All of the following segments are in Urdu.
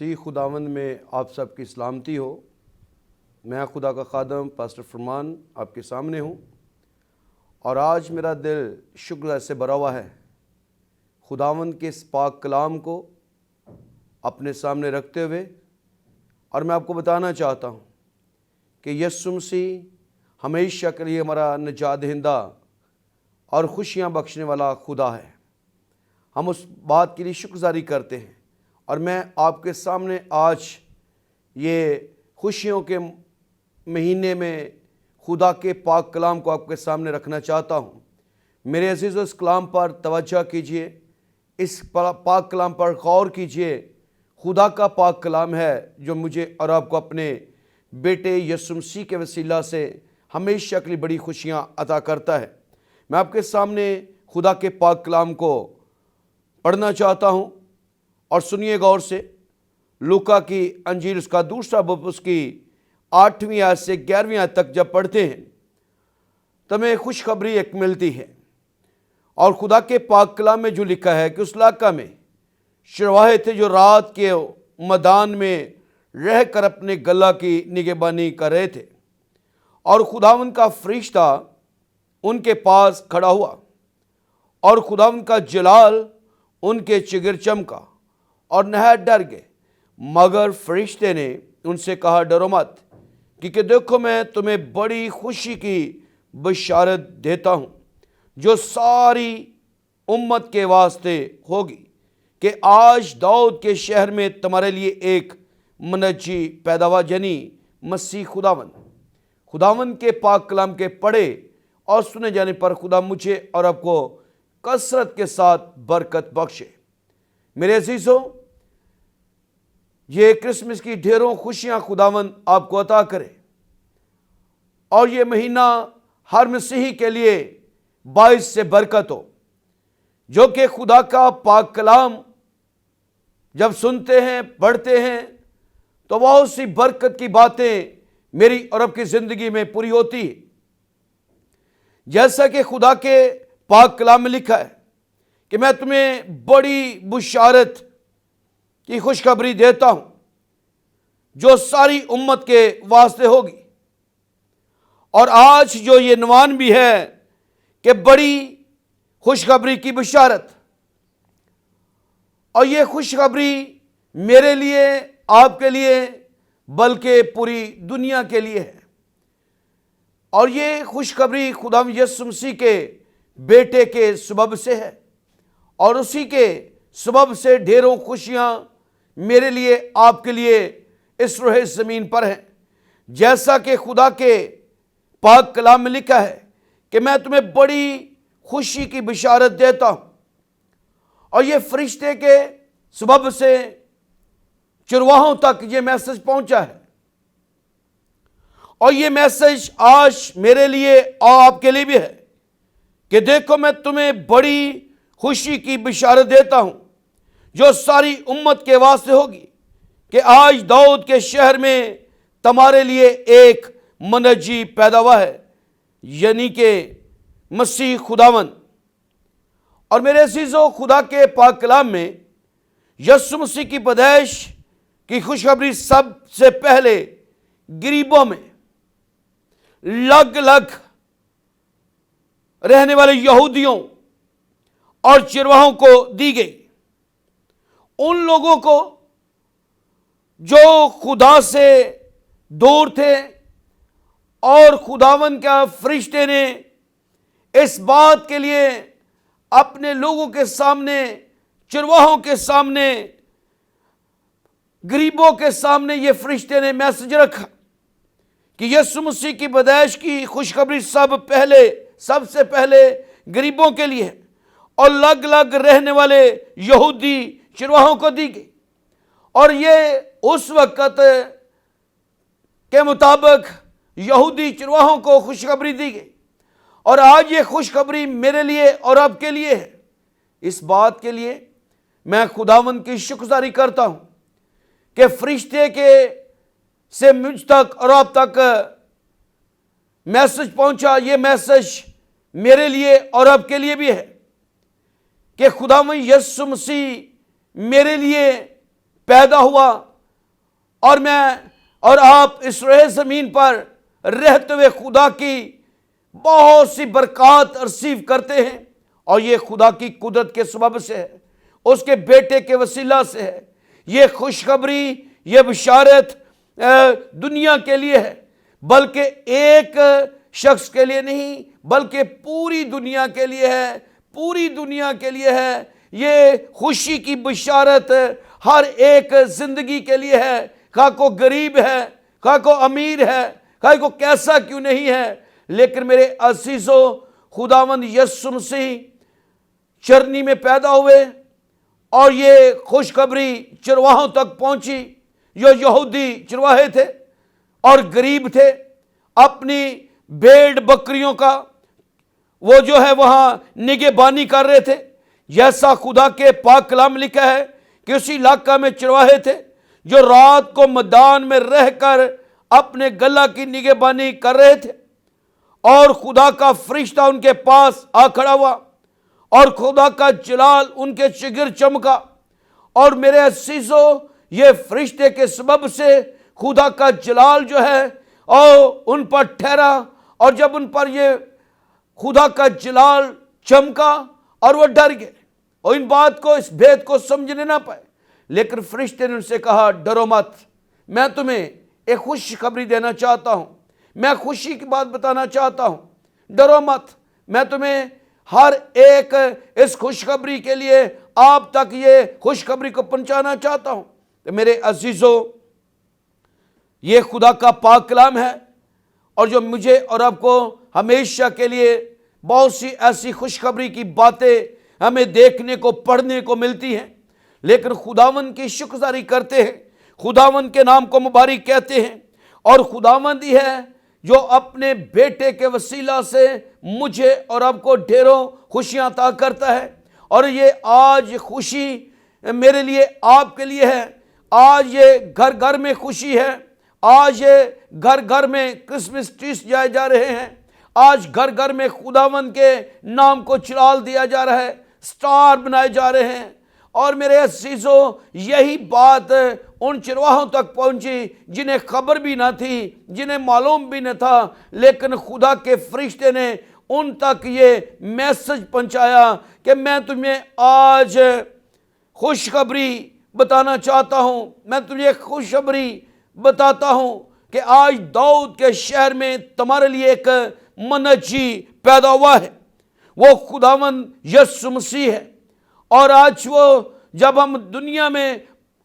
مسیح خداوند میں آپ سب کی سلامتی ہو۔ میں خدا کا خادم پاسٹر فرمان آپ کے سامنے ہوں، اور آج میرا دل شکر سے بھرا ہوا ہے خداوند کے اس پاک کلام کو اپنے سامنے رکھتے ہوئے، اور میں آپ کو بتانا چاہتا ہوں کہ یسوع مسیح ہمیشہ کے لیے ہمارا نجات دہندہ اور خوشیاں بخشنے والا خدا ہے۔ ہم اس بات کے لیے شکرگزاری کرتے ہیں، اور میں آپ کے سامنے آج یہ خوشیوں کے مہینے میں خدا کے پاک کلام کو آپ کے سامنے رکھنا چاہتا ہوں۔ میرے عزیزو، اس کلام پر توجہ کیجئے، اس پاک کلام پر غور کیجئے۔ خدا کا پاک کلام ہے جو مجھے اور آپ کو اپنے بیٹے یسوع مسیح کے وسیلہ سے ہمیشہ کے لیے بڑی خوشیاں عطا کرتا ہے۔ میں آپ کے سامنے خدا کے پاک کلام کو پڑھنا چاہتا ہوں، اور سنیے غور سے۔ لوکا کی انجیل اس کا دوسرا باب، اس کی 8ویں آیت سے 11ویں آیت تک جب پڑھتے ہیں تو ہمیں خوشخبری ایک ملتی ہے، اور خدا کے پاک کلام میں جو لکھا ہے کہ اس علاقہ میں چرواہے تھے جو رات کے میدان میں رہ کر اپنے گلہ کی نگہبانی کر رہے تھے، اور خداوند کا فرشتہ ان کے پاس کھڑا ہوا، اور خداوند کا جلال ان کے چگر چمکا اور نہایت ڈر گئے۔ مگر فرشتے نے ان سے کہا، ڈرو مت، کیونکہ دیکھو میں تمہیں بڑی خوشی کی بشارت دیتا ہوں جو ساری امت کے واسطے ہوگی، کہ آج داؤد کے شہر میں تمہارے لیے ایک منجی پیدا ہوا، یعنی مسیح خداوند کے پاک کلام کے پڑھے اور سنے جانے پر خدا مجھے اور آپ کو کثرت کے ساتھ برکت بخشے۔ میرے عزیزوں، یہ کرسمس کی ڈھیروں خوشیاں خداوند آپ کو عطا کرے، اور یہ مہینہ ہر مسیحی کے لیے باعث سے برکت ہو، جو کہ خدا کا پاک کلام جب سنتے ہیں، پڑھتے ہیں، تو بہت سی برکت کی باتیں میری اور آپ کی زندگی میں پوری ہوتی ہے۔ جیسا کہ خدا کے پاک کلام میں لکھا ہے کہ میں تمہیں بڑی بشارت کی خوشخبری دیتا ہوں جو ساری امت کے واسطے ہوگی۔ اور آج جو یہ عنوان بھی ہے کہ بڑی خوشخبری کی بشارت، اور یہ خوشخبری میرے لیے، آپ کے لیے، بلکہ پوری دنیا کے لیے ہے۔ اور یہ خوشخبری خدا یسوع مسیح کے بیٹے کے سبب سے ہے، اور اسی کے سبب سے ڈھیروں خوشیاں میرے لیے، آپ کے لیے اس روح زمین پر ہیں۔ جیسا کہ خدا کے پاک کلام میں لکھا ہے کہ میں تمہیں بڑی خوشی کی بشارت دیتا ہوں، اور یہ فرشتے کے سبب سے چرواہوں تک یہ میسج پہنچا ہے، اور یہ میسج آج میرے لیے اور آپ کے لیے بھی ہے کہ دیکھو میں تمہیں بڑی خوشی کی بشارت دیتا ہوں جو ساری امت کے واسطے ہوگی، کہ آج داؤد کے شہر میں تمہارے لیے ایک منجی پیدا ہوا ہے، یعنی کہ مسیح خداوند۔ اور میرے عزیزو، خدا کے پاک کلام میں یسوع مسیح کی پیدائش کی خوشخبری سب سے پہلے غریبوں میں، لگ رہنے والے یہودیوں اور چرواہوں کو دی گئی۔ ان لوگوں کو جو خدا سے دور تھے، اور خداوند کا فرشتے نے اس بات کے لیے اپنے لوگوں کے سامنے، چرواہوں کے سامنے، غریبوں کے سامنے یہ فرشتے نے میسج رکھا کہ یسوع مسیح کی پیدائش کی خوشخبری سب سے پہلے غریبوں کے لیے ہے، اور لگ رہنے والے یہودی چرواہوں کو دی گئی۔ اور یہ اس وقت کے مطابق یہودی چرواہوں کو خوشخبری دی گئی، اور آج یہ خوشخبری میرے لیے اور آپ کے لیے ہے۔ اس بات کے لیے میں خداوند کی شکرگزاری کرتا ہوں کہ فرشتے سے مجھ تک اور آپ تک میسج پہنچا۔ یہ میسج میرے لیے اور آپ کے لیے بھی ہے کہ خداوند یسوع مسیح میرے لیے پیدا ہوا اور میں اور آپ اس روئے زمین پر رہتے ہوئے خدا کی بہت سی برکات ریسیو کرتے ہیں، اور یہ خدا کی قدرت کے سبب سے ہے، اس کے بیٹے کے وسیلہ سے ہے۔ یہ خوشخبری، یہ بشارت دنیا کے لیے ہے، بلکہ ایک شخص کے لیے نہیں، بلکہ پوری دنیا کے لیے ہے، پوری دنیا کے لیے ہے۔ یہ خوشی کی بشارت ہر ایک زندگی کے لیے ہے، خواہ کو غریب ہے، خواہ کو امیر ہے، خواہ کو کیسا کیوں نہیں ہے۔ لیکن میرے عزیزو، خداوند یسوع مسیح چرنی میں پیدا ہوئے، اور یہ خوشخبری چرواہوں تک پہنچی جو یہودی چرواہے تھے اور غریب تھے، اپنی بھیڑ بکریوں کا وہ جو ہے وہاں نگہبانی کر رہے تھے۔ جیسا خدا کے پاک کلام لکھا ہے کہ اسی علاقہ میں چرواہے تھے جو رات کو میدان میں رہ کر اپنے گلہ کی نگہبانی کر رہے تھے، اور خدا کا فرشتہ ان کے پاس آ کھڑا ہوا، اور خدا کا جلال ان کے چگر چمکا۔ اور میرے عزیزو، یہ فرشتے کے سبب سے خدا کا جلال جو ہے اور ان پر ٹھہرا، اور جب ان پر یہ خدا کا جلال چمکا اور وہ ڈر گئے، اور ان بات کو، اس بھید کو سمجھنے نہ پائے۔ لیکن فرشتے نے ان سے کہا، ڈرو مت، میں تمہیں ایک خوشخبری دینا چاہتا ہوں، میں خوشی کی بات بتانا چاہتا ہوں، ڈرو مت، میں تمہیں ہر ایک اس خوشخبری کے لیے آپ تک یہ خوشخبری کو پہنچانا چاہتا ہوں۔ تو میرے عزیزو، یہ خدا کا پاک کلام ہے، اور جو مجھے اور آپ کو ہمیشہ کے لیے بہت سی ایسی خوشخبری کی باتیں ہمیں دیکھنے کو، پڑھنے کو ملتی ہیں، لیکن خداوند کی شکرگزاری کرتے ہیں، خداوند کے نام کو مبارک کہتے ہیں، اور خداوند ہی ہے جو اپنے بیٹے کے وسیلہ سے مجھے اور آپ کو ڈھیروں خوشیاں عطا کرتا ہے۔ اور یہ آج خوشی میرے لیے، آپ کے لیے ہے۔ آج یہ گھر گھر میں خوشی ہے، آج یہ گھر گھر میں کرسمس ٹریز جائے جا رہے ہیں، آج گھر گھر میں خداوند کے نام کو چلال دیا جا رہا ہے، سٹار بنائے جا رہے ہیں۔ اور میرے عزیزو، یہی بات ان چرواہوں تک پہنچی جنہیں خبر بھی نہ تھی، جنہیں معلوم بھی نہ تھا، لیکن خدا کے فرشتے نے ان تک یہ میسج پہنچایا کہ میں تمہیں آج خوشخبری بتانا چاہتا ہوں، میں تمہیں خوشخبری بتاتا ہوں کہ آج داؤد کے شہر میں تمہارے لیے ایک منجی پیدا ہوا ہے، وہ خداوند یسوع مسیح ہے۔ اور آج وہ جب ہم دنیا میں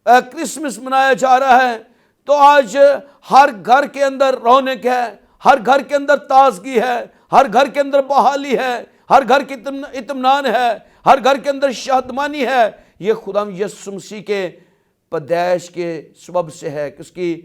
کرسمس منایا جا رہا ہے، تو آج ہر گھر کے اندر رونق ہے، ہر گھر کے اندر تازگی ہے، ہر گھر کے اندر بحالی ہے، ہر گھر کی اطمینان ہے، ہر گھر کے اندر شادمانی ہے۔ یہ خداوند یسوع مسیح کے پیدائش کے سبب سے ہے، کہ اس کی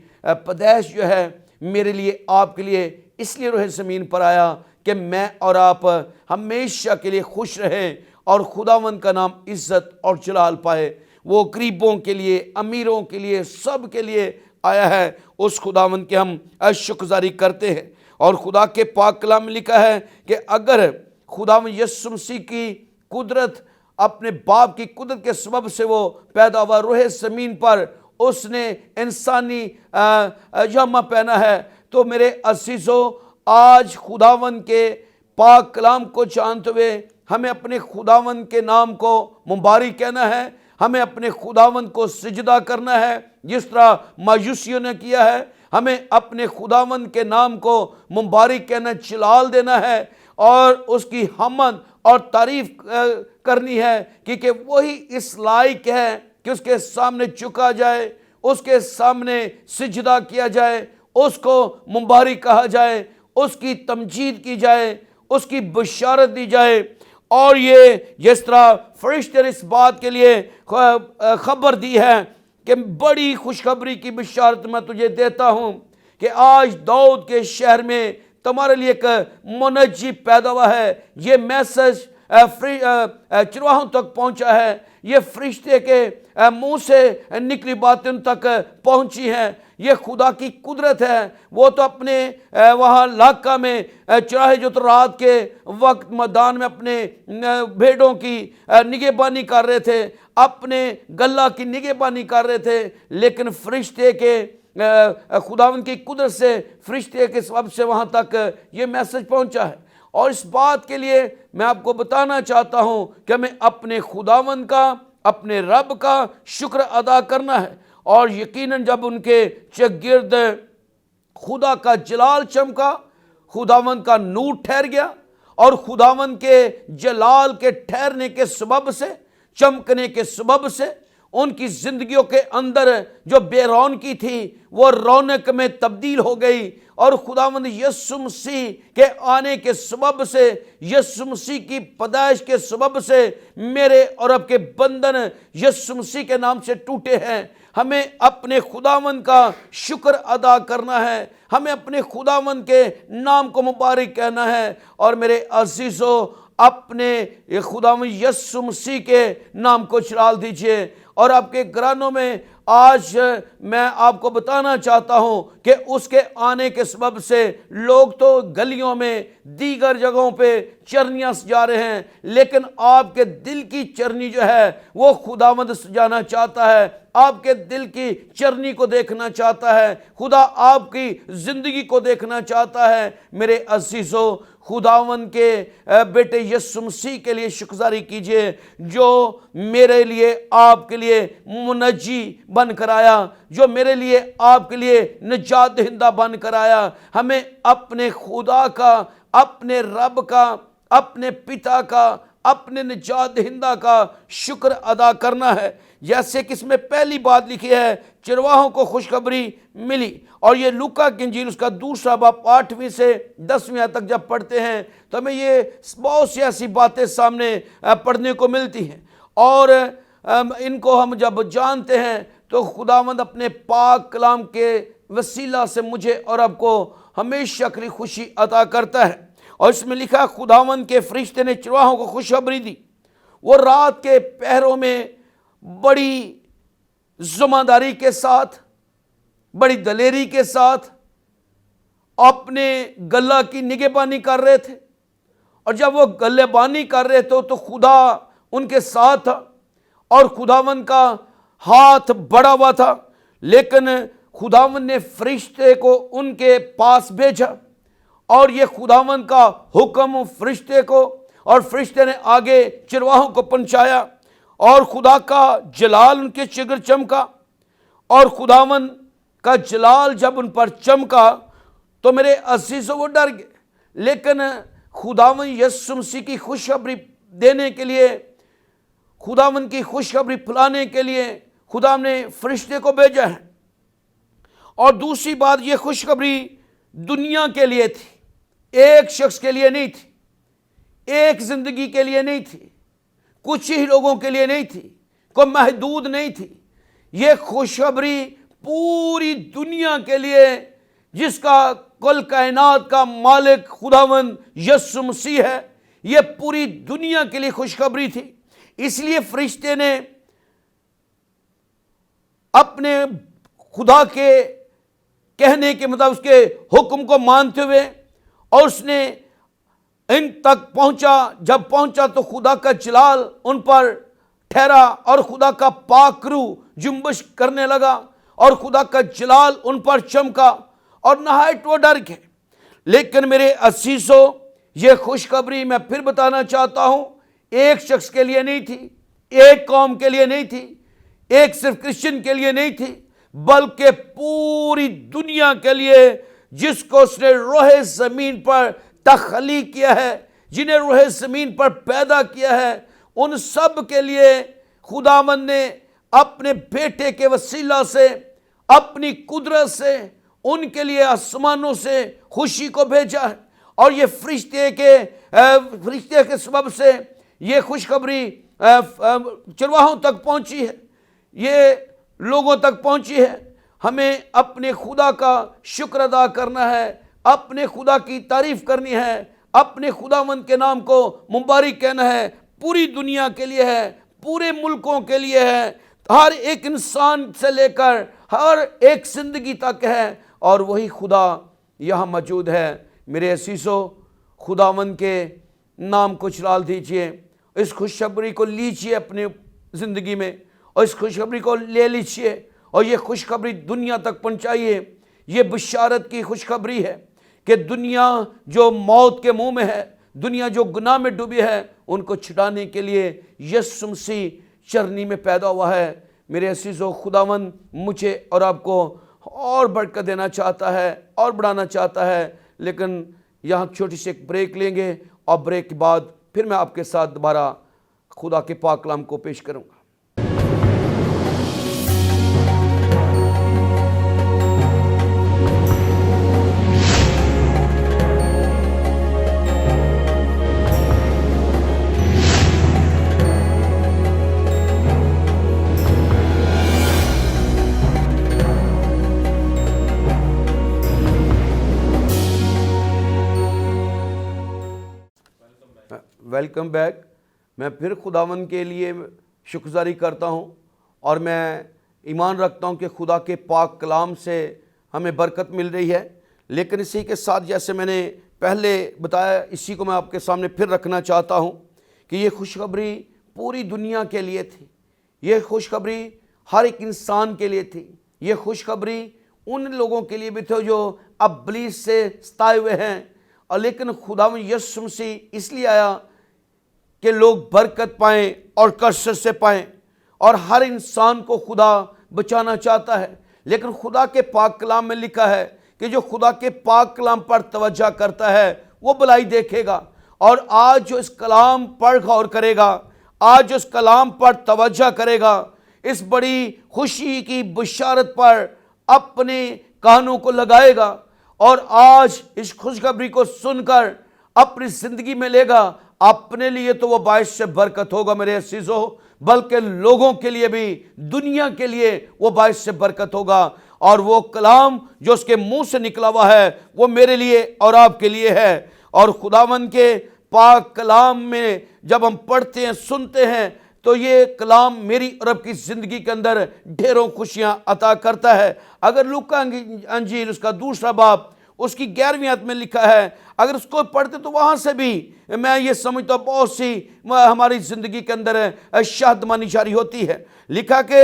پیدائش جو ہے میرے لیے، آپ کے لیے اس لیے روح زمین پر آیا کہ میں اور آپ ہمیشہ کے لیے خوش رہیں اور خداوند کا نام عزت اور جلال پائے۔ وہ غریبوں کے لیے، امیروں کے لیے، سب کے لیے آیا ہے۔ اس خداوند کے ہم شکرگزاری کرتے ہیں۔ اور خدا کے پاک کلام میں لکھا ہے کہ اگر خداوند یسوع مسیح کی قدرت، اپنے باپ کی قدرت کے سبب سے وہ پیدا ہوا، روح زمین پر اس نے انسانی جامہ پہنا ہے، تو میرے عزیزو، آج خداوند کے پاک کلام کو جانتے ہوئے ہمیں اپنے خداوند کے نام کو مبارک کہنا ہے، ہمیں اپنے خداوند کو سجدہ کرنا ہے جس طرح ماجوسیوں نے کیا ہے۔ ہمیں اپنے خداوند کے نام کو مبارک کہنا، جلال دینا ہے، اور اس کی حمد اور تعریف کرنی ہے، کیونکہ وہی اس لائق ہے کہ اس کے سامنے جھکا جائے، اس کے سامنے سجدہ کیا جائے، اس کو مبارک کہا جائے، اس کی تمجید کی جائے، اس کی بشارت دی جائے۔ اور یہ جس طرح فرشتے نے اس بات کے لیے خبر دی ہے کہ بڑی خوشخبری کی بشارت میں تجھے دیتا ہوں کہ آج داؤد کے شہر میں تمہارے لیے ایک منجی پیدا ہوا ہے۔ یہ میسج چرواہوں تک پہنچا ہے، یہ فرشتے کے منہ سے نکلی باتیں ان تک پہنچی ہیں۔ یہ خدا کی قدرت ہے۔ وہ تو اپنے وہاں علاقہ میں چراہے جو تو رات کے وقت میدان میں اپنے بھیڑوں کی نگہبانی کر رہے تھے، اپنے گلہ کی نگہبانی کر رہے تھے، لیکن فرشتے کے خداوند کی قدرت سے فرشتے کے سبب سے وہاں تک یہ میسج پہنچا ہے۔ اور اس بات کے لیے میں آپ کو بتانا چاہتا ہوں کہ ہمیں اپنے خداوند کا، اپنے رب کا شکر ادا کرنا ہے، اور یقیناً جب ان کے چگرد خدا کا جلال چمکا، خداوند کا نور ٹھہر گیا، اور خداوند کے جلال کے ٹھہرنے کے سبب سے، چمکنے کے سبب سے ان کی زندگیوں کے اندر جو بے رونقی تھی وہ رونق میں تبدیل ہو گئی، اور خداوند یسوع مسیح کے آنے کے سبب سے، یسوع مسیح کی پیدائش کے سبب سے میرے اور آپ کے بندھن یسوع مسیح کے نام سے ٹوٹے ہیں۔ ہمیں اپنے خداوند کا شکر ادا کرنا ہے، ہمیں اپنے خداوند کے نام کو مبارک کہنا ہے، اور میرے عزیزو اپنے خداوند یسوع مسیح کے نام کو چلال دیجئے۔ اور آپ کے گھرانوں میں آج میں آپ کو بتانا چاہتا ہوں کہ اس کے آنے کے سبب سے لوگ تو گلیوں میں، دیگر جگہوں پہ چرنیاں سجا رہے ہیں، لیکن آپ کے دل کی چرنی جو ہے وہ خداوند سجانا چاہتا ہے، آپ کے دل کی چرنی کو دیکھنا چاہتا ہے، خدا آپ کی زندگی کو دیکھنا چاہتا ہے۔ میرے عزیزو، خداوند کے بیٹے یسوع مسیح کے لیے شکرگزاری کیجئے، جو میرے لیے، آپ کے لیے منجی بن کر آیا، جو میرے لیے، آپ کے لیے نجات دہندہ بن کر آیا۔ ہمیں اپنے خدا کا، اپنے رب کا، اپنے پتا کا، اپنے نجات دہندہ کا شکر ادا کرنا ہے۔ جیسے کہ اس میں پہلی بات لکھی ہے، چرواہوں کو خوشخبری ملی، اور یہ لوکا کی انجیل اس کا دوسرا باب 8ویں سے 10ویں تک جب پڑھتے ہیں تو ہمیں یہ بہت سی ایسی باتیں سامنے پڑھنے کو ملتی ہیں، اور ان کو ہم جب جانتے ہیں تو خداوند اپنے پاک کلام کے وسیلہ سے مجھے اور آپ کو ہمیشہ کے لیے خوشی عطا کرتا ہے۔ اور اس میں لکھا، خداوند کے فرشتے نے چرواہوں کو خوشخبری دی، وہ رات کے پہروں میں بڑی ذمہ داری کے ساتھ، بڑی دلیری کے ساتھ اپنے گلہ کی نگہبانی کر رہے تھے، اور جب وہ گلہ بانی کر رہے تھے تو خدا ان کے ساتھ تھا، اور خداوند کا ہاتھ بڑا ہوا تھا، لیکن خداوند نے فرشتے کو ان کے پاس بھیجا، اور یہ خداوند کا حکم فرشتے کو، اور فرشتے نے آگے چرواہوں کو پہنچایا، اور خدا کا جلال ان کے چگر چمکا، اور خداوند کا جلال جب ان پر چمکا تو میرے عزیزوں وہ ڈر گئے، لیکن خداوند یسوع مسیح کی خوشخبری دینے کے لیے، خداوند کی خوشخبری پھیلانے کے لیے خدا نے فرشتے کو بھیجا ہے۔ اور دوسری بات، یہ خوشخبری دنیا کے لیے تھی، ایک شخص کے لیے نہیں تھی، ایک زندگی کے لیے نہیں تھی، کچھ ہی لوگوں کے لیے نہیں تھی، کوئی محدود نہیں تھی، یہ خوشخبری پوری دنیا کے لیے، جس کا کل کائنات کا مالک خداوند یسوع مسیح ہے، یہ پوری دنیا کے لیے خوشخبری تھی۔ اس لیے فرشتے نے اپنے خدا کے کہنے کے مطابق اس کے حکم کو مانتے ہوئے، اور اس نے ان تک پہنچا، جب پہنچا تو خدا کا جلال ان پر ٹھہرا، اور خدا کا پاک روح جنبش کرنے لگا، اور خدا کا جلال ان پر چمکا، اور نہایت وہ ڈر گئے۔ لیکن میرے عزیزو، یہ خوشخبری میں پھر بتانا چاہتا ہوں، ایک شخص کے لیے نہیں تھی، ایک قوم کے لیے نہیں تھی، ایک صرف کرسچن کے لیے نہیں تھی، بلکہ پوری دنیا کے لیے، جس کو اس نے روح زمین پر تخلیق کیا ہے، جنہیں روح زمین پر پیدا کیا ہے، ان سب کے لیے خداوند نے اپنے بیٹے کے وسیلہ سے، اپنی قدرت سے ان کے لیے آسمانوں سے خوشی کو بھیجا ہے۔ اور یہ فرشتے کے سبب سے یہ خوشخبری چرواہوں تک پہنچی ہے، یہ لوگوں تک پہنچی ہے۔ ہمیں اپنے خدا کا شکر ادا کرنا ہے، اپنے خدا کی تعریف کرنی ہے، اپنے خداوند کے نام کو مبارک کہنا ہے۔ پوری دنیا کے لیے ہے، پورے ملکوں کے لیے ہے، ہر ایک انسان سے لے کر ہر ایک زندگی تک ہے، اور وہی خدا یہاں موجود ہے۔ میرے عزیزو، خداوند کے نام کو چلال دیجئے، اس خوشخبری کو لیجئے اپنے زندگی میں، اور اس خوشخبری کو لے لیجئے، اور یہ خوشخبری دنیا تک پہنچائیے۔ یہ بشارت کی خوشخبری ہے کہ دنیا جو موت کے منہ میں ہے، دنیا جو گناہ میں ڈوبی ہے، ان کو چھڑانے کے لیے یسوع مسیح چرنی میں پیدا ہوا ہے۔ میرے عزیزو، خداوند مجھے اور آپ کو اور برکت دینا چاہتا ہے اور بڑھانا چاہتا ہے، لیکن یہاں چھوٹی سی ایک بریک لیں گے، اور بریک کے بعد پھر میں آپ کے ساتھ دوبارہ خدا کے پاک کلام کو پیش کروں گا۔ Welcome back. میں پھر خداوند کے لیے شکرگزاری کرتا ہوں، اور میں ایمان رکھتا ہوں کہ خدا کے پاک کلام سے ہمیں برکت مل رہی ہے، لیکن اسی کے ساتھ جیسے میں نے پہلے بتایا، اسی کو میں آپ کے سامنے پھر رکھنا چاہتا ہوں کہ یہ خوشخبری پوری دنیا کے لیے تھی، یہ خوشخبری ہر ایک انسان کے لیے تھی، یہ خوشخبری ان لوگوں کے لیے بھی تھی جو ابلیس سے ستائے ہوئے ہیں، اور لیکن خداوند یسوع مسیح اس لیے آیا کہ لوگ برکت پائیں اور کثرت سے پائیں، اور ہر انسان کو خدا بچانا چاہتا ہے۔ لیکن خدا کے پاک کلام میں لکھا ہے کہ جو خدا کے پاک کلام پر توجہ کرتا ہے وہ بھلائی دیکھے گا، اور آج جو اس کلام پر غور کرے گا، آج جو اس کلام پر توجہ کرے گا، اس بڑی خوشی کی بشارت پر اپنے کانوں کو لگائے گا، اور آج اس خوشخبری کو سن کر اپنی زندگی میں لے گا، اپنے لیے تو وہ باعث سے برکت ہوگا میرے عزیزو، بلکہ لوگوں کے لیے بھی، دنیا کے لیے وہ باعث سے برکت ہوگا۔ اور وہ کلام جو اس کے منہ سے نکلا ہوا ہے وہ میرے لیے اور آپ کے لیے ہے۔ اور خداوند کے پاک کلام میں جب ہم پڑھتے ہیں، سنتے ہیں، تو یہ کلام میری اور آپ کی زندگی کے اندر ڈھیروں خوشیاں عطا کرتا ہے۔ اگر لوکا انجیل اس کا 2 باب اس کی 11ویں آیت میں لکھا ہے، اگر اس کو پڑھتے تو وہاں سے بھی میں یہ سمجھتا ہوں بہت سی ہماری زندگی کے اندر شادمانی جاری ہوتی ہے۔ لکھا کہ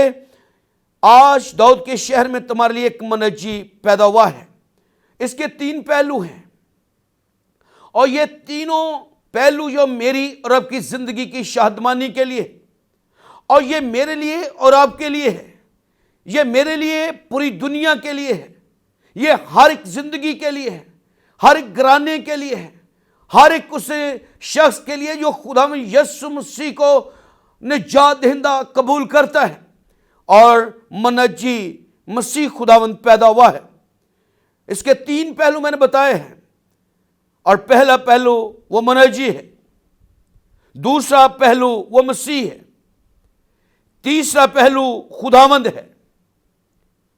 آج داؤد کے شہر میں تمہارے لیے ایک منجی پیدا ہوا ہے۔ اس کے 3 پہلو ہیں، اور یہ تینوں پہلو جو میری اور آپ کی زندگی کی شادمانی کے لیے، اور یہ میرے لیے اور آپ کے لیے ہے، یہ میرے لیے پوری دنیا کے لیے ہے، یہ ہر ایک زندگی کے لیے ہے، ہر ایک گھرانے کے لیے ہے، ہر ایک اس شخص کے لیے جو خداوند یسوع مسیح کو نجات دہندہ قبول کرتا ہے، اور منجی مسیح خداوند پیدا ہوا ہے۔ اس کے 3 پہلو میں نے بتائے ہیں، اور پہلا پہلو وہ منجی ہے، دوسرا پہلو وہ مسیح ہے، تیسرا پہلو خداوند ہے۔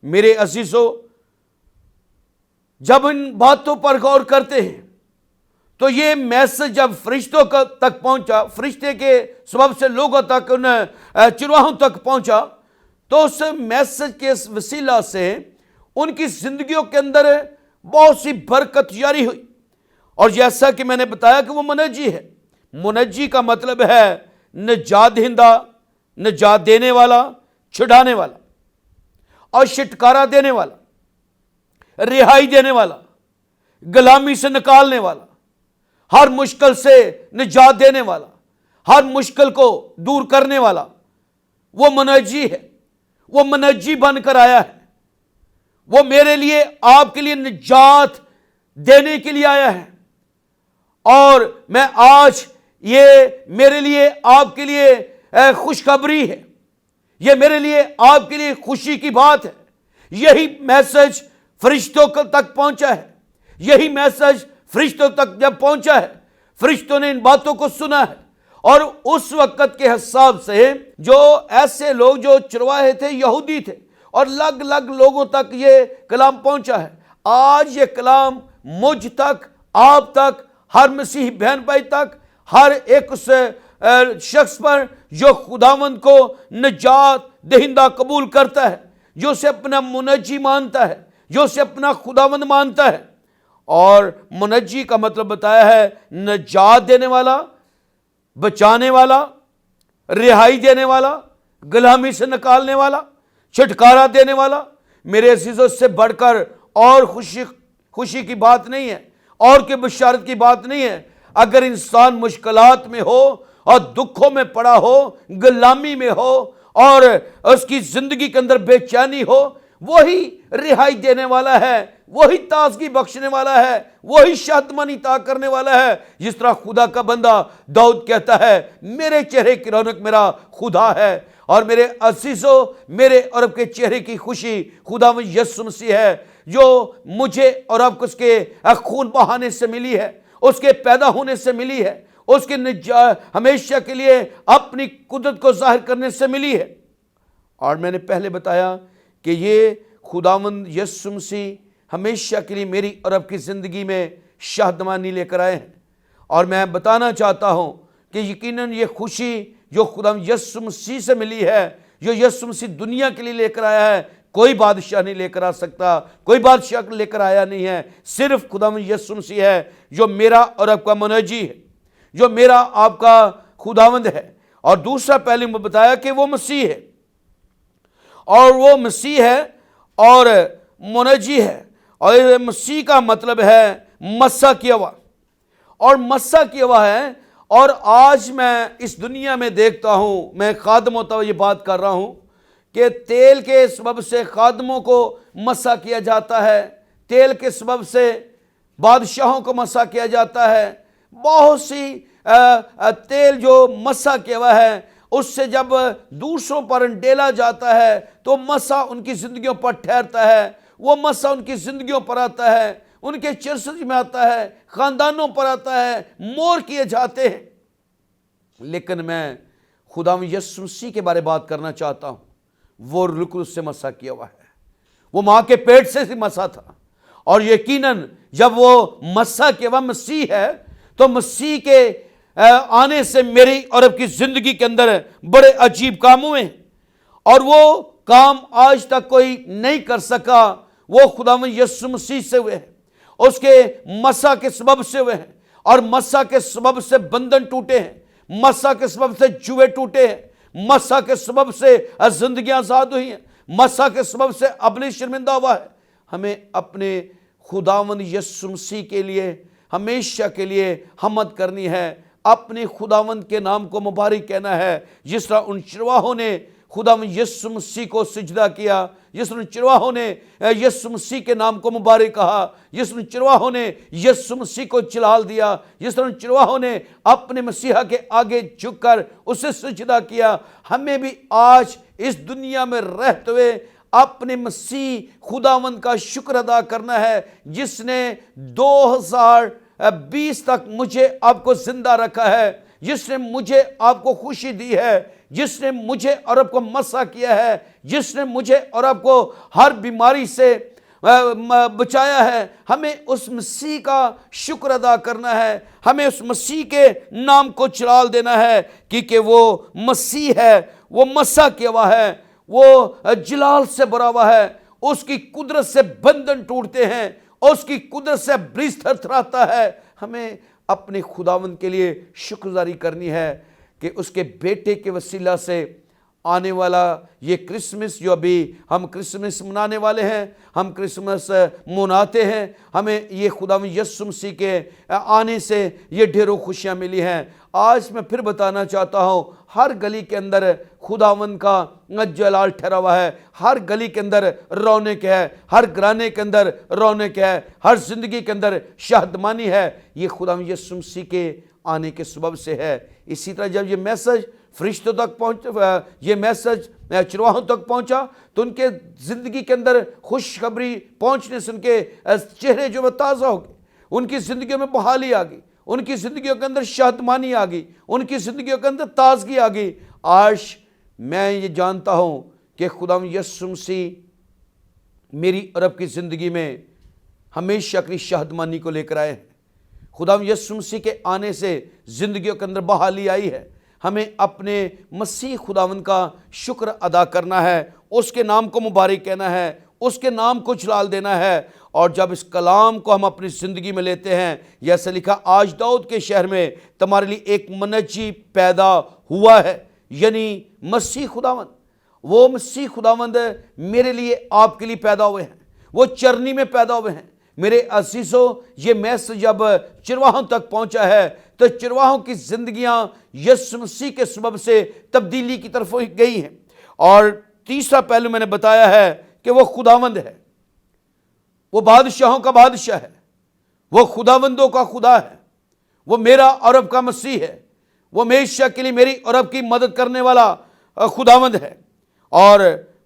میرے عزیزو، جب ان باتوں پر غور کرتے ہیں تو یہ میسج جب فرشتوں تک پہنچا، فرشتے کے سبب سے لوگوں تک، ان چرواہوں تک پہنچا، تو اس میسج کے وسیلہ سے ان کی زندگیوں کے اندر بہت سی برکت جاری ہوئی۔ اور جیسا کہ میں نے بتایا کہ وہ منجی ہے، منجی کا مطلب ہے نجات دہندہ، نجات دینے والا، چھڑانے والا، اور چھٹکارا دینے والا، رہائی دینے والا، غلامی سے نکالنے والا، ہر مشکل سے نجات دینے والا، ہر مشکل کو دور کرنے والا، وہ منجی ہے۔ وہ منجی بن کر آیا ہے، وہ میرے لیے، آپ کے لیے نجات دینے کے لیے آیا ہے۔ اور میں آج، یہ میرے لیے، آپ کے لیے خوشخبری ہے، یہ میرے لیے، آپ کے لیے خوشی کی بات ہے۔ یہی میسج فرشتوں تک پہنچا ہے، یہی میسج فرشتوں تک جب پہنچا ہے، فرشتوں نے ان باتوں کو سنا ہے، اور اس وقت کے حساب سے جو ایسے لوگ جو چرواہے تھے، یہودی تھے، اور لگ لگ لوگوں تک یہ کلام پہنچا ہے۔ آج یہ کلام مجھ تک، آپ تک، ہر مسیحی بہن بھائی تک، ہر ایک اس شخص پر جو خداوند کو نجات دہندہ قبول کرتا ہے، جو اسے اپنا منجی مانتا ہے، جو اسے اپنا خداوند مانتا ہے۔ اور منجی کا مطلب بتایا ہے نجات دینے والا، بچانے والا، رہائی دینے والا، غلامی سے نکالنے والا، چھٹکارا دینے والا میرے عزیزوں سے بڑھ کر اور خوشی کی بات نہیں ہے، اور کہ بشارت کی بات نہیں ہے۔ اگر انسان مشکلات میں ہو اور دکھوں میں پڑا ہو، غلامی میں ہو اور اس کی زندگی کے اندر بے چینی ہو، وہی رہائی دینے والا ہے، وہی تازگی بخشنے والا ہے، وہی شادمانی عطا کرنے والا ہے۔ جس طرح خدا کا بندہ داؤد کہتا ہے، میرے چہرے کی رونق میرا خدا ہے، اور میرے عزیزوں، میرے اور آپ کے چہرے کی خوشی خداوند یسوع مسیح ہے، جو مجھے اور آپ کو اس کے خون بہانے سے ملی ہے، اس کے پیدا ہونے سے ملی ہے، اس کے ہمیشہ کے لیے اپنی قدرت کو ظاہر کرنے سے ملی ہے۔ اور میں نے پہلے بتایا کہ یہ خداوند یسوع مسیح ہمیشہ کے لیے میری اور آپ کی زندگی میں شادمانی لے کر آئے ہیں، اور میں بتانا چاہتا ہوں کہ یقیناً یہ خوشی جو خداوند یسوع مسیح سے ملی ہے، جو یسوع مسیح دنیا کے لیے لے کر آیا ہے، کوئی بادشاہ نہیں لے کر آ سکتا، کوئی بادشاہ لے کر آیا نہیں ہے، صرف خداوند یسوع مسیح ہے جو میرا اور آپ کا منجی ہے، جو میرا آپ کا خداوند ہے۔ اور دوسرا پہلے میں بتایا کہ وہ مسیح ہے، اور وہ مسیح ہے اور منجی ہے، اور مسیح کا مطلب ہے مسح کیا ہوا، اور مسح کیا ہوا ہے۔ اور آج میں اس دنیا میں دیکھتا ہوں، میں خادم ہوتا ہوں یہ بات کر رہا ہوں کہ تیل کے سبب سے خادموں کو مسح کیا جاتا ہے، تیل کے سبب سے بادشاہوں کو مسح کیا جاتا ہے، بہت سی تیل جو مسح کیا ہوا ہے اس سے جب دوسروں پر ڈیلا جاتا ہے تو مسح ان کی زندگیوں پر ٹھہرتا ہے، وہ مسح ان کی زندگیوں پر آتا ہے، ان کے چرچ میں آتا ہے، خاندانوں پر آتا ہے، مور کیے جاتے ہیں۔ لیکن میں خداوند یسوع مسیح کے بارے بات کرنا چاہتا ہوں، وہ بالکل اس سے مسح کیا ہوا ہے، وہ ماں کے پیٹ سے مسح تھا، اور یقیناً جب وہ مسح کیا ہوا مسیح ہے تو مسیح کے آنے سے میری اور آپ کی زندگی کے اندر بڑے عجیب کام ہوئے ہیں، اور وہ کام آج تک کوئی نہیں کر سکا، وہ خداوند یسوع مسیح سے ہوئے ہیں، اس کے مسح کے سبب سے ہوئے ہیں، اور مسح کے سبب سے بندھن ٹوٹے ہیں، مسح کے سبب سے جوے ٹوٹے ہیں، مسح کے سبب سے زندگیاں آزاد ہوئی ہیں، مسح کے سبب سے ابلیس شرمندہ ہوا ہے۔ ہمیں اپنے خداوند یسوع مسیح کے لیے ہمیشہ کے لیے حمد کرنی ہے، اپنے خداوند کے نام کو مبارک کہنا ہے، جس طرح ان چرواہوں نے خداوند یسوع مسیح کو سجدہ کیا، جس طرح چرواہوں نے یسوع مسیح کے نام کو مبارک کہا، جس طرح چرواہوں نے یسوع مسیح کو جلال دیا، جس طرح چرواہوں نے اپنے مسیحا کے آگے جھک کر اسے سجدہ کیا، ہمیں بھی آج اس دنیا میں رہتے ہوئے اپنے مسیح خداوند کا شکر ادا کرنا ہے، جس نے 2020 تک مجھے آپ کو زندہ رکھا ہے، جس نے مجھے آپ کو خوشی دی ہے، جس نے مجھے اور آپ کو مسح کیا ہے، جس نے مجھے اور آپ کو ہر بیماری سے بچایا ہے۔ ہمیں اس مسیح کا شکر ادا کرنا ہے، ہمیں اس مسیح کے نام کو جلال دینا ہے، کیونکہ وہ مسیح ہے، وہ مسح کیا ہوا ہے، وہ جلال سے بھرا ہوا ہے، اس کی قدرت سے بندھن ٹوٹتے ہیں، اس کی قدرت سے ابلیس تھرتھراتا ہے۔ ہمیں اپنے خداوند کے لیے شکرگزاری کرنی ہے کہ اس کے بیٹے کے وسیلہ سے آنے والا یہ کرسمس، جو ابھی ہم کرسمس منانے والے ہیں، ہم کرسمس مناتے ہیں، ہمیں یہ خداوند یسوع مسیح کے آنے سے یہ ڈھیروں خوشیاں ملی ہیں۔ آج میں پھر بتانا چاہتا ہوں، ہر گلی کے اندر خداوند کا جلال ٹھہرا ہوا ہے، ہر گلی کے اندر رونق ہے، ہر گھرانے کے اندر رونق ہے، ہر زندگی کے اندر شادمانی ہے، یہ خداوند یسوع مسیح کے آنے کے سبب سے ہے۔ اسی طرح جب یہ میسج فرشتوں تک پہنچا، یہ میسج چرواہوں تک پہنچا، تو ان کے زندگی کے اندر خوشخبری پہنچنے سے ان کے چہرے جو تازہ ہو گئے، ان کی زندگیوں میں بحالی آ گئی، ان کی زندگیوں کے اندر شادمانی آ گئی، ان کی زندگیوں کے اندر تازگی آ گئی۔ آج میں یہ جانتا ہوں کہ خداوند یسوع مسیح میری اور آپ کی زندگی میں ہمیشہ کی شادمانی کو لے کر آئے ہیں۔ خداوند یسوع مسیح کے آنے سے زندگیوں کے اندر بحالی آئی ہے۔ ہمیں اپنے مسیح خداوند کا شکر ادا کرنا ہے، اس کے نام کو مبارک کہنا ہے، اس کے نام کو جلال دینا ہے، اور جب اس کلام کو ہم اپنی زندگی میں لیتے ہیں، جیسے لکھا آج داؤد کے شہر میں تمہارے لیے ایک منجی پیدا ہوا ہے، یعنی مسیح خداوند، وہ مسیح خداوند میرے لیے آپ کے لیے پیدا ہوئے ہیں، وہ چرنی میں پیدا ہوئے ہیں۔ میرے عزیزو، یہ میسج جب چرواہوں تک پہنچا ہے تو چرواہوں کی زندگیاں یسوع مسیح کے سبب سے تبدیلی کی طرف گئی ہیں۔ اور تیسرا پہلو میں نے بتایا ہے کہ وہ خداوند ہے، وہ بادشاہوں کا بادشاہ ہے، وہ خداوندوں کا خدا ہے، وہ میرا اور اب کا مسیح ہے، وہ ہمیشہ کے لیے میری اور اب کی مدد کرنے والا خداوند ہے۔ اور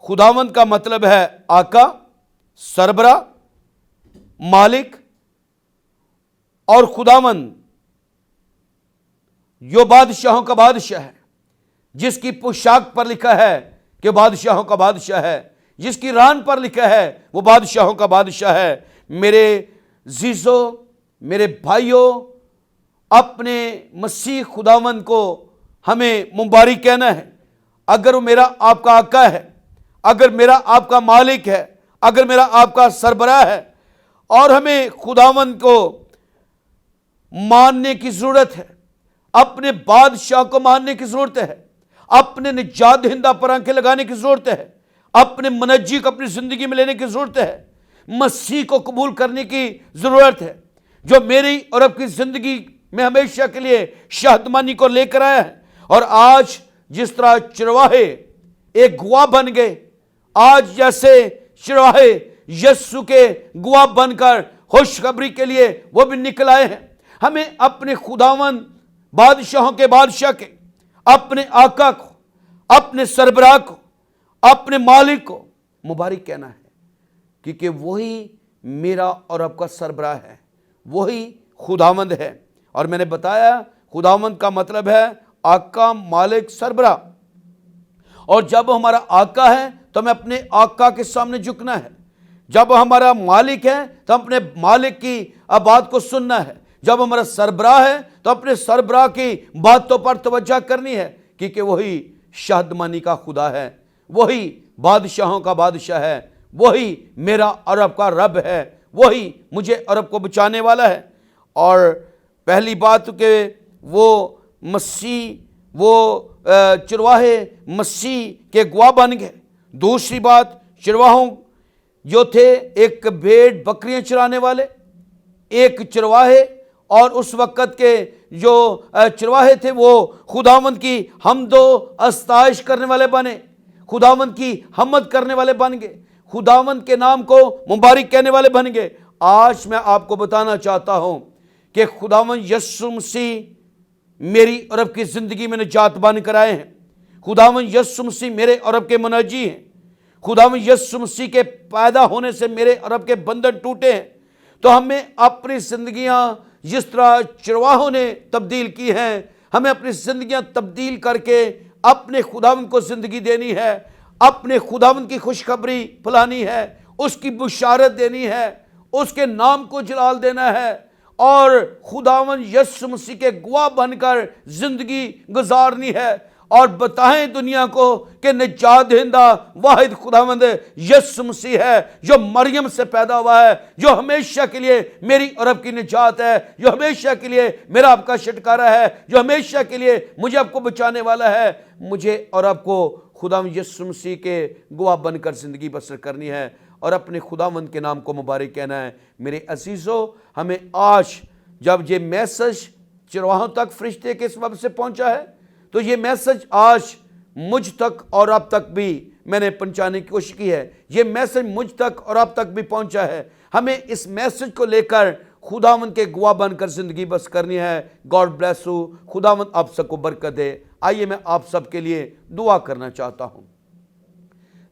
خداوند کا مطلب ہے آقا، سربراہ، مالک، اور خداوند جو بادشاہوں کا بادشاہ ہے، جس کی پوشاک پر لکھا ہے کہ بادشاہوں کا بادشاہ ہے، جس کی ران پر لکھا ہے وہ بادشاہوں کا بادشاہ ہے۔ میرے عزیزو، میرے بھائیوں، اپنے مسیح خداوند کو ہمیں مبارک کہنا ہے۔ اگر وہ میرا آپ کا آقا ہے، اگر میرا آپ کا مالک ہے، اگر میرا آپ کا سربراہ ہے، اور ہمیں خداوند کو ماننے کی ضرورت ہے، اپنے بادشاہ کو ماننے کی ضرورت ہے، اپنے نجات دہندہ پر آنکھیں لگانے کی ضرورت ہے، اپنے منجی کو اپنی زندگی میں لینے کی ضرورت ہے، مسیح کو قبول کرنے کی ضرورت ہے، جو میری اور آپ کی زندگی میں ہمیشہ کے لیے شادمانی کو لے کر آیا ہے۔ اور آج جس طرح چرواہے ایک گواہ بن گئے، آج جیسے چرواہے یسوع کے گواہ بن کر خوشخبری کے لیے وہ بھی نکل آئے ہیں، ہمیں اپنے خداوند، بادشاہوں کے بادشاہ کے، اپنے آقا کو، اپنے سربراہ کو، اپنے مالک کو مبارک کہنا ہے، کیونکہ وہی میرا اور آپ کا سربراہ ہے، وہی خداوند ہے۔ اور میں نے بتایا خداوند کا مطلب ہے آقا، مالک، سربراہ۔ اور جب ہمارا آقا ہے تو ہمیں اپنے آقا کے سامنے جھکنا ہے، جب ہمارا مالک ہے تو اپنے مالک کی بات کو سننا ہے، جب ہمارا سربراہ ہے تو اپنے سربراہ کی باتوں پر توجہ کرنی ہے، کیونکہ وہی شادمانی کا خدا ہے، وہی بادشاہوں کا بادشاہ ہے، وہی میرا اور آپ کا رب ہے، وہی مجھے اور آپ کو بچانے والا ہے۔ اور پہلی بات کہ وہ مسیح، وہ چرواہے مسیح کے گواہ بن گئے۔ دوسری بات، چرواہوں جو تھے ایک بھیڑ بکریاں چرانے والے، ایک چرواہے، اور اس وقت کے جو چرواہے تھے وہ خداوند کی حمد و استائش کرنے والے بنے، خداوند کی حمد کرنے والے بن گئے، خداوند کے نام کو مبارک کہنے والے بن گئے۔ آج میں آپ کو بتانا چاہتا ہوں کہ خداوند یسوع مسیح میری اور آپ کی زندگی میں نجات بن کر آئے ہیں، خداوند یسوع مسیح میرے اور آپ کے مناجی ہیں، خداوند یسوع مسیح کے پیدا ہونے سے میرے اور آپ کے بندھن ٹوٹے ہیں۔ تو ہمیں اپنی زندگیاں جس طرح چرواہوں نے تبدیل کی ہیں، ہمیں اپنی زندگیاں تبدیل کر کے اپنے خداوند کو زندگی دینی ہے، اپنے خداوند کی خوشخبری پھیلانی ہے، اس کی بشارت دینی ہے، اس کے نام کو جلال دینا ہے، اور خداوند یسوع مسیح کے گواہ بن کر زندگی گزارنی ہے، اور بتائیں دنیا کو کہ نجات دہندہ واحد خداوند یسوع مسیح ہے، جو مریم سے پیدا ہوا ہے، جو ہمیشہ کے لیے میری اور آپ کی نجات ہے، جو ہمیشہ کے لیے میرا آپ کا چھٹکارا ہے، جو ہمیشہ کے لیے مجھے آپ کو بچانے والا ہے۔ مجھے اور آپ کو خداوند یسوع مسیح کے گواہ بن کر زندگی بسر کرنی ہے اور اپنے خداوند کے نام کو مبارک کہنا ہے۔ میرے عزیزو، ہمیں آج جب یہ میسج چرواہوں تک فرشتے کے سبب سے پہنچا ہے، تو یہ میسج آج مجھ تک اور آپ تک بھی میں نے پہنچانے کی کوشش کی ہے، یہ میسج مجھ تک اور آپ تک بھی پہنچا ہے۔ ہمیں اس میسج کو لے کر خداوند کے گواہ بن کر زندگی بس کرنی ہے۔ گاڈ بلیس یو، خداوند آپ سب کو برکت دے۔ آئیے میں آپ سب کے لیے دعا کرنا چاہتا ہوں۔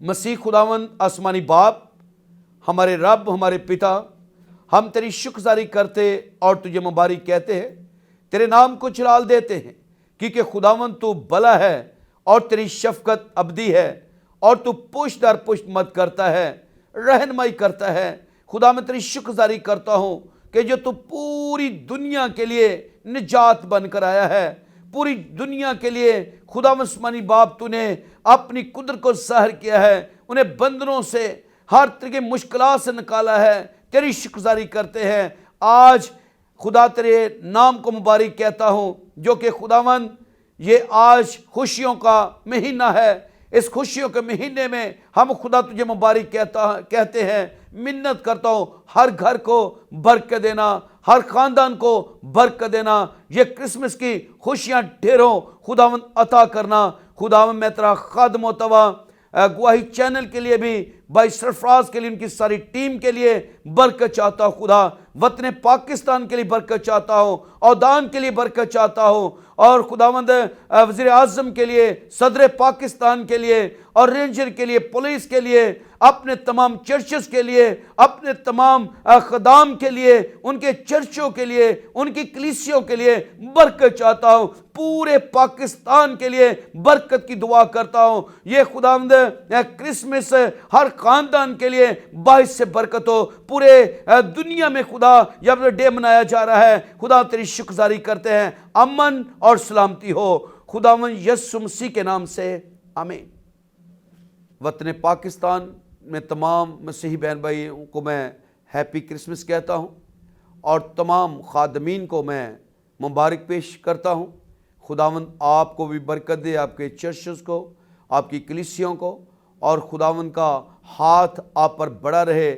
مسیح خداوند آسمانی باپ، ہمارے رب، ہمارے پتا، ہم تیری شکرگزاری کرتے اور تجھے مبارک کہتے ہیں، تیرے نام کو جلال دیتے ہیں، کیونکہ خداوند تو بھلا ہے اور تیری شفقت ابدی ہے، اور تو پشت در پشت مدد کرتا ہے، رہنمائی کرتا ہے۔ خدا میں تیری شکرگزاری کرتا ہوں کہ جو تو پوری دنیا کے لیے نجات بن کر آیا ہے، پوری دنیا کے لیے خداوند آسمانی باپ تو نے اپنی قدرت کو ظاہر کیا ہے، انہیں بندنوں سے، ہر طرح کی مشکلات سے نکالا ہے۔ تیری شکرگزاری کرتے ہیں۔ آج خدا تیرے نام کو مبارک کہتا ہوں، جو کہ خداوند یہ آج خوشیوں کا مہینہ ہے، اس خوشیوں کے مہینے میں ہم خدا تجھے مبارک کہتے ہیں، منت کرتا ہوں ہر گھر کو برکت دینا، ہر خاندان کو برکت دینا، یہ کرسمس کی خوشیاں ڈھیروں خداوند عطا کرنا۔ خداوند میں تیرا خادم و توا گواہی چینل کے لیے بھی، بھائی سرفراز کے لیے، ان کی ساری ٹیم کے لیے برکت چاہتا ہوں خدا، وطن پاکستان کے لیے برکت چاہتا ہوں، اودان کے لیے برکت چاہتا ہوں، اور خداوند وزیر اعظم کے لیے، صدر پاکستان کے لیے، اور رینجر کے لیے، پولیس کے لیے، اپنے تمام چرچز کے لیے، اپنے تمام خدام کے لیے، ان کے چرچوں کے لیے، ان کی کلیسیوں کے لیے برکت چاہتا ہوں، پورے پاکستان کے لیے برکت کی دعا کرتا ہوں۔ یہ خداوند کرسمس ہر خاندان کے لیے باعث سے برکت ہو، پورے دنیا میں خدا یہ ڈے منایا جا رہا ہے، خدا تیری شکرگزاری کرتے ہیں، امن اور سلامتی ہو خداوند یسوع مسیح کے نام سے، آمین۔ وطن پاکستان میں تمام مسیحی بہن بھائیوں کو میں ہیپی کرسمس کہتا ہوں، اور تمام خادمین کو میں مبارک پیش کرتا ہوں۔ خداوند آپ کو بھی برکت دے، آپ کے چرچز کو، آپ کی کلیسیوں کو، اور خداوند کا ہاتھ آپ پر بڑا رہے،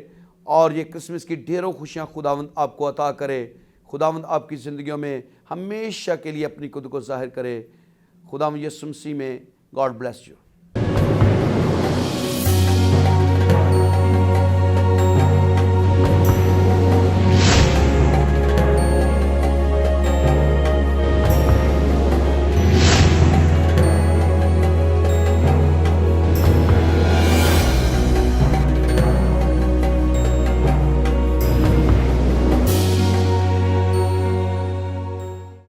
اور یہ کرسمس کی ڈھیروں خوشیاں خداوند آپ کو عطا کرے۔ خداوند آپ کی زندگیوں میں ہمیشہ کے لیے اپنی خود کو ظاہر کرے۔ خداوند یسوع مسیح میں، گاڈ بلیس یو۔